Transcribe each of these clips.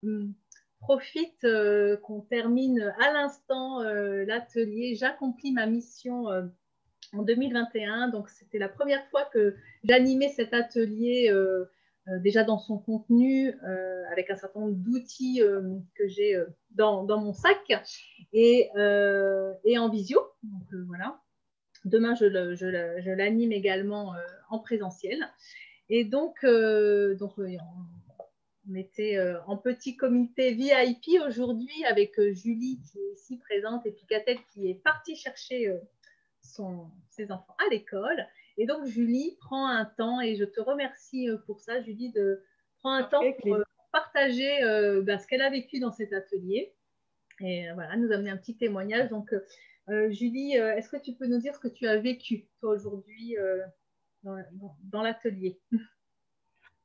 hum, profite qu'on termine à l'instant l'atelier. J'accomplis ma mission en 2021. Donc, c'était la première fois que j'animais cet atelier déjà dans son contenu, avec un certain nombre d'outils que j'ai dans mon sac et en visio. Donc, voilà. Demain, je l'anime également en présentiel. Et donc on était en petit comité VIP aujourd'hui avec Julie qui est ici présente et puis Catel qui est partie chercher ses enfants à l'école. Et donc, Julie prend un temps, et je te remercie pour ça, Julie, de prendre un temps pour partager ce qu'elle a vécu dans cet atelier. Et voilà, nous amener un petit témoignage. Donc, Julie, est-ce que tu peux nous dire ce que tu as vécu, toi, aujourd'hui, dans l'atelier?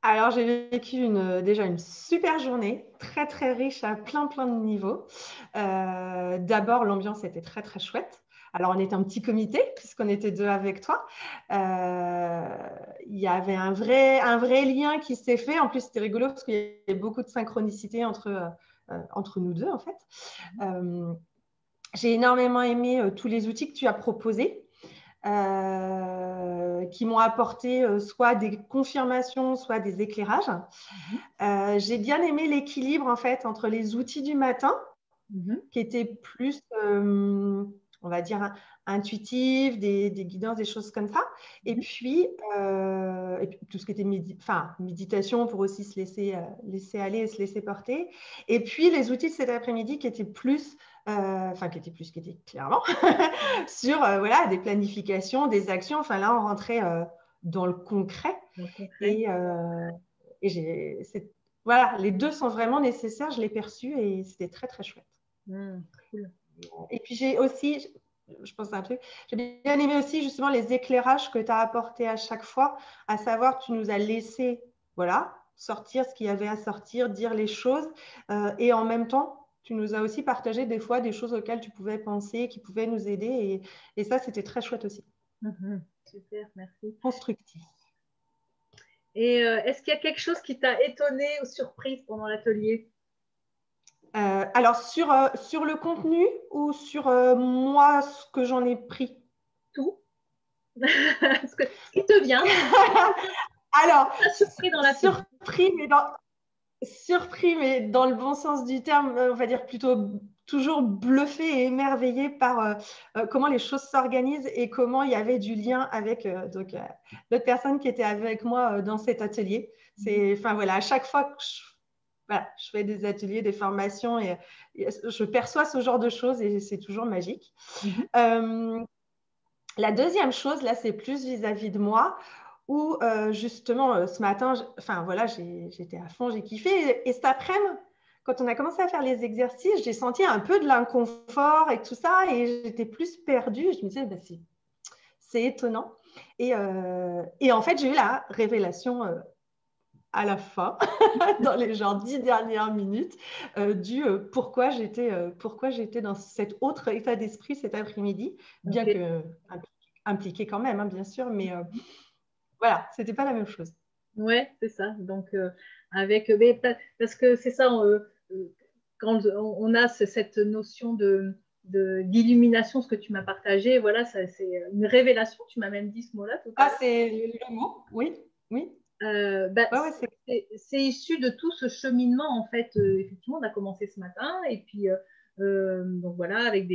Alors, j'ai vécu déjà une super journée, très, très riche à plein de niveaux. D'abord, l'ambiance était très, très chouette. Alors, on était un petit comité, puisqu'on était deux avec toi. Il y avait un vrai lien qui s'est fait. En plus, c'était rigolo parce qu'il y avait beaucoup de synchronicité entre nous deux, en fait. J'ai énormément aimé tous les outils que tu as proposés. Qui m'ont apporté soit des confirmations, soit des éclairages. J'ai bien aimé l'équilibre en fait entre les outils du matin, qui étaient plus, on va dire, intuitifs, des guidances, des choses comme ça, et puis tout ce qui était méditation pour aussi se laisser aller et se laisser porter, et puis les outils de cet après-midi qui étaient plus qui étaient clairement sur voilà, des planifications, des actions. Enfin, là, on rentrait dans le concret. Voilà, les deux sont vraiment nécessaires. Je l'ai perçu et c'était très, très chouette. Cool. Et puis, j'ai aussi, je pense à un truc, j'ai bien aimé aussi justement les éclairages que tu as apportés à chaque fois, à savoir, tu nous as laissé, voilà, sortir ce qu'il y avait à sortir, dire les choses, et en même temps, tu nous as aussi partagé des fois des choses auxquelles tu pouvais penser, qui pouvaient nous aider. Et ça, c'était très chouette aussi. Super, merci. Constructif. Et est-ce qu'il y a quelque chose qui t'a étonné ou surprise pendant l'atelier? Alors, sur le contenu ou sur moi, ce que j'en ai pris? Tout. Ce qui te vient. Alors, surpris dans l'atelier. Surpris, mais dans le bon sens du terme, on va dire plutôt toujours bluffé et émerveillé par comment les choses s'organisent et comment il y avait du lien avec d'autres personnes qui étaient avec moi dans cet atelier. Voilà, à chaque fois que je fais des ateliers, des formations, et je perçois ce genre de choses et c'est toujours magique. La deuxième chose, là, c'est plus vis-à-vis de moi, où justement, ce matin, j'étais à fond, j'ai kiffé. Et cet après-midi, quand on a commencé à faire les exercices, j'ai senti un peu de l'inconfort et tout ça, et j'étais plus perdue. Je me disais, c'est étonnant. Et en fait, j'ai eu la révélation à la fin, dans les 10 dernières minutes, pourquoi j'étais dans cet autre état d'esprit cet après-midi, bien que impliqué quand même, hein, bien sûr, mais voilà, c'était pas la même chose. Ouais, c'est ça. Donc, parce que c'est ça, quand on a cette notion d'illumination, ce que tu m'as partagé, voilà, c'est une révélation. Tu m'as même dit ce mot-là tout à l'heure. C'est le mot, oui, oui. C'est issu de tout ce cheminement, en fait. Effectivement, on a commencé ce matin, et puis donc voilà, avec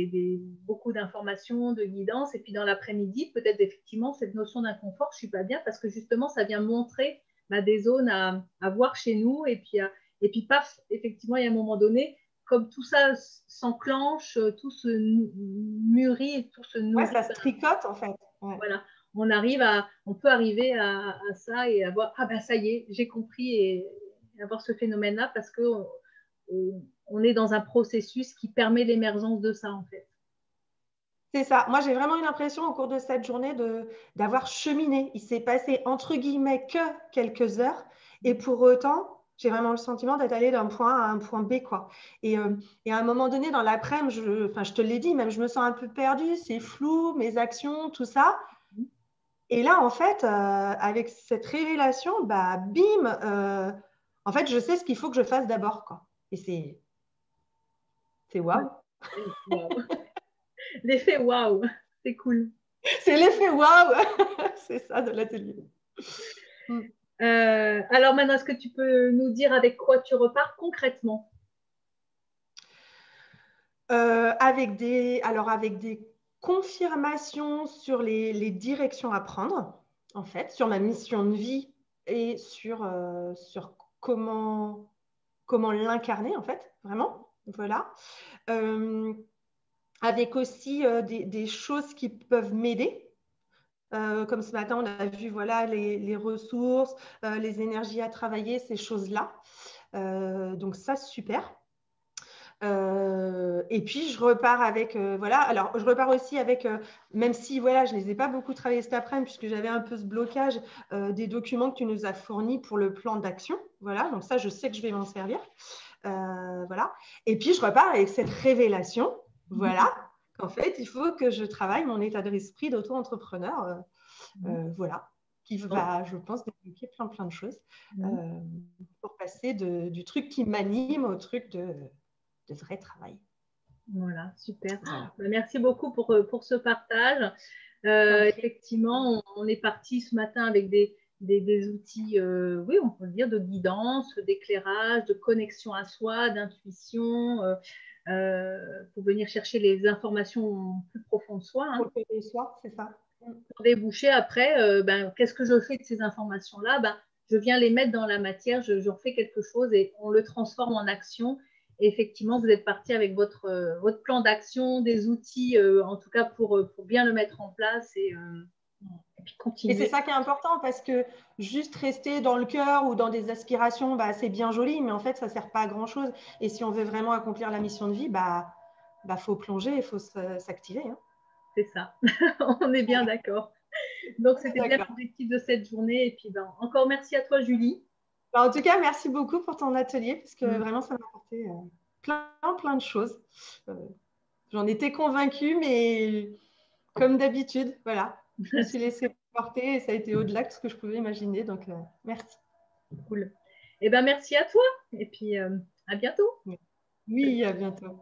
beaucoup d'informations, de guidance, et puis dans l'après-midi, peut-être effectivement cette notion d'inconfort, je suis pas bien parce que justement, ça vient montrer des zones à voir chez nous, et puis paf, effectivement, il y a un moment donné, comme tout ça s'enclenche, tout se mûrit, tout se nourrit. Ouais, ça se tricote en fait. Ouais. Voilà. On peut arriver à ça et avoir, ça y est, j'ai compris, et avoir ce phénomène-là parce que on est dans un processus qui permet l'émergence de ça, en fait. C'est ça. Moi, j'ai vraiment eu l'impression au cours de cette journée d'avoir cheminé. Il s'est passé entre guillemets que quelques heures, et pour autant, j'ai vraiment le sentiment d'être allée d'un point A à un point B, quoi. Et à un moment donné, dans l'après-midi, je te l'ai dit, même je me sens un peu perdue, c'est flou, mes actions, tout ça. Et là, en fait, avec cette révélation, bim, en fait, je sais ce qu'il faut que je fasse d'abord, quoi. Et c'est waouh. Wow. L'effet waouh, c'est cool. C'est l'effet waouh. C'est ça de l'atelier. Alors maintenant, est-ce que tu peux nous dire avec quoi tu repars concrètement? Avec des confirmations sur les directions à prendre, en fait, sur ma mission de vie et sur comment l'incarner, en fait, vraiment. Voilà. Avec aussi des choses qui peuvent m'aider. Comme ce matin, on a vu voilà, les ressources, les énergies à travailler, ces choses-là. Donc ça, super. Et puis je repars avec voilà, alors je repars aussi avec même si voilà, je les ai pas beaucoup travaillés cet après-midi puisque j'avais un peu ce blocage des documents que tu nous as fournis pour le plan d'action, voilà, donc ça je sais que je vais m'en servir, voilà. Et puis je repars avec cette révélation, voilà, qu'en fait il faut que je travaille mon état d'esprit d'auto-entrepreneur, voilà, qui va, je pense, débloquer plein de choses pour passer du truc qui m'anime au truc de vrai travail. Voilà, super. Voilà. Merci beaucoup pour ce partage. Effectivement, on est parti ce matin avec des outils, oui, on peut dire, de guidance, d'éclairage, de connexion à soi, d'intuition, pour venir chercher les informations plus profondes de soi. Hein. Pour le soir, c'est ça. Pour déboucher après, qu'est-ce que je fais de ces informations-là? Je viens les mettre dans la matière, j'en fais quelque chose et on le transforme en action. Et effectivement, vous êtes parti avec votre plan d'action, des outils, en tout cas pour bien le mettre en place et puis continuer. Et c'est ça qui est important parce que juste rester dans le cœur ou dans des aspirations, c'est bien joli, mais en fait, ça ne sert pas à grand-chose. Et si on veut vraiment accomplir la mission de vie, faut plonger, il faut s'activer. Hein. C'est ça, on est bien d'accord. Donc, c'était bien l'objectif de cette journée. Et puis, encore merci à toi, Julie. En tout cas, merci beaucoup pour ton atelier parce que vraiment, ça m'a apporté plein de choses. J'en étais convaincue, mais comme d'habitude, voilà, je me suis laissée porter et ça a été au-delà de ce que je pouvais imaginer. Donc, merci. Cool. Eh bien, merci à toi et puis à bientôt. Oui, à bientôt.